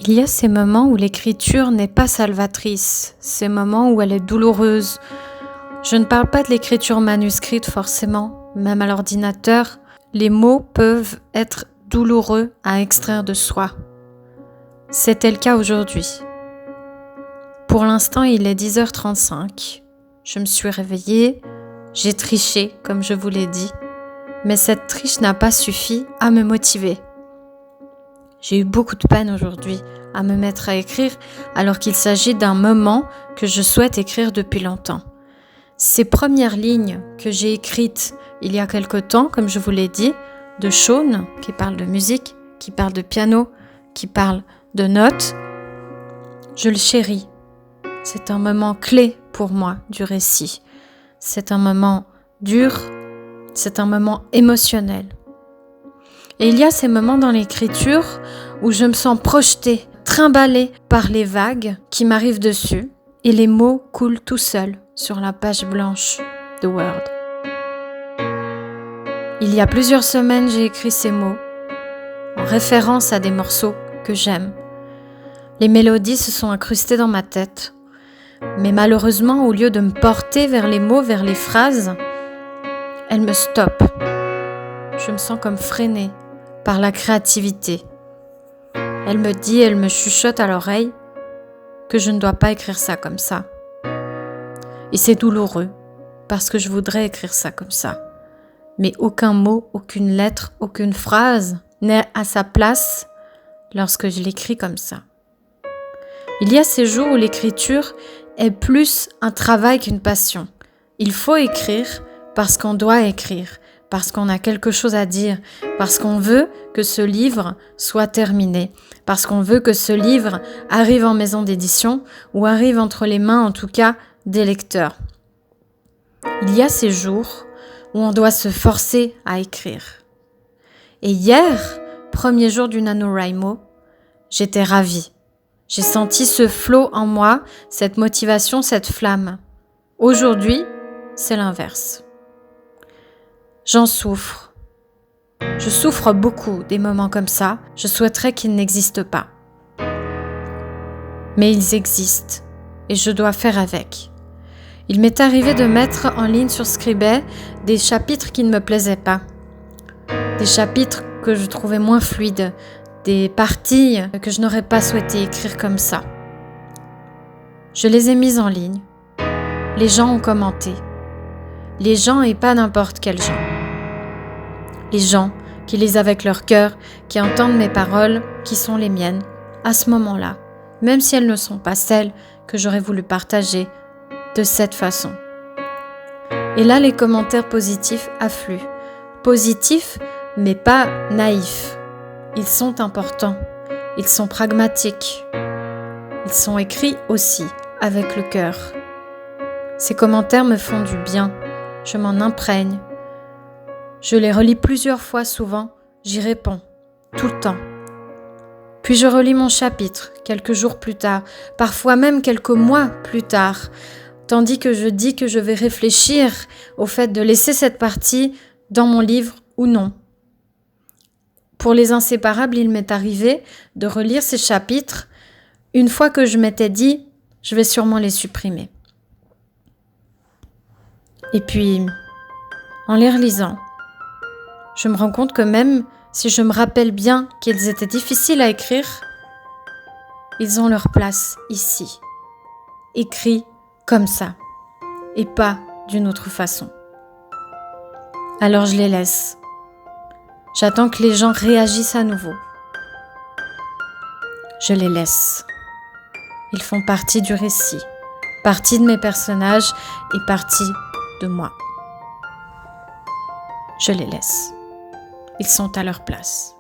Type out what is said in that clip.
Il y a ces moments où l'écriture n'est pas salvatrice, ces moments où elle est douloureuse. Je ne parle pas de l'écriture manuscrite forcément, même à l'ordinateur, les mots peuvent être douloureux à extraire de soi. C'était le cas aujourd'hui. Pour l'instant, il est 10h35. Je me suis réveillée, j'ai triché, comme je vous l'ai dit, mais cette triche n'a pas suffi à me motiver. J'ai eu beaucoup de peine aujourd'hui à me mettre à écrire alors qu'il s'agit d'un moment que je souhaite écrire depuis longtemps. Ces premières lignes que j'ai écrites il y a quelque temps, comme je vous l'ai dit, de Sean, qui parle de musique, qui parle de piano, qui parle de notes, je le chéris. C'est un moment clé pour moi du récit. C'est un moment dur, c'est un moment émotionnel. Et il y a ces moments dans l'écriture où je me sens projetée, trimballée par les vagues qui m'arrivent dessus et les mots coulent tout seuls sur la page blanche de Word. Il y a plusieurs semaines, j'ai écrit ces mots en référence à des morceaux que j'aime. Les mélodies se sont incrustées dans ma tête, mais malheureusement, au lieu de me porter vers les mots, vers les phrases, elles me stoppent. Je me sens comme freinée par la créativité. Elle me chuchote à l'oreille que je ne dois pas écrire ça comme ça. Et c'est douloureux, parce que je voudrais écrire ça comme ça. Mais aucun mot, aucune lettre, aucune phrase n'est à sa place lorsque je l'écris comme ça. Il y a ces jours où l'écriture est plus un travail qu'une passion. Il faut écrire parce qu'on doit écrire, parce qu'on a quelque chose à dire, parce qu'on veut que ce livre soit terminé, parce qu'on veut que ce livre arrive en maison d'édition ou arrive entre les mains, en tout cas, des lecteurs. Il y a ces jours où on doit se forcer à écrire. Et hier, premier jour du NaNoWriMo, j'étais ravie. J'ai senti ce flot en moi, cette motivation, cette flamme. Aujourd'hui, c'est l'inverse. J'en souffre. Je souffre beaucoup des moments comme ça. Je souhaiterais qu'ils n'existent pas. Mais ils existent et je dois faire avec. Il m'est arrivé de mettre en ligne sur Scribd des chapitres qui ne me plaisaient pas. Des chapitres que je trouvais moins fluides. Des parties que je n'aurais pas souhaité écrire comme ça. Je les ai mises en ligne. Les gens ont commenté. Les gens et pas n'importe quels gens. Les gens qui lisent avec leur cœur, qui entendent mes paroles, qui sont les miennes, à ce moment-là, même si elles ne sont pas celles que j'aurais voulu partager de cette façon. Et là, les commentaires positifs affluent. Positifs, mais pas naïfs. Ils sont importants, ils sont pragmatiques. Ils sont écrits aussi avec le cœur. Ces commentaires me font du bien, je m'en imprègne. Je les relis plusieurs fois souvent, j'y réponds, tout le temps. Puis je relis mon chapitre, quelques jours plus tard, parfois même quelques mois plus tard, tandis que je dis que je vais réfléchir au fait de laisser cette partie dans mon livre ou non. Pour les inséparables, il m'est arrivé de relire ces chapitres une fois que je m'étais dit « je vais sûrement les supprimer ». Et puis, en les relisant, je me rends compte que même si je me rappelle bien qu'ils étaient difficiles à écrire, ils ont leur place ici, écrits comme ça, et pas d'une autre façon. Alors je les laisse. J'attends que les gens réagissent à nouveau. Je les laisse. Ils font partie du récit, partie de mes personnages et partie de moi. Je les laisse. Ils sont à leur place.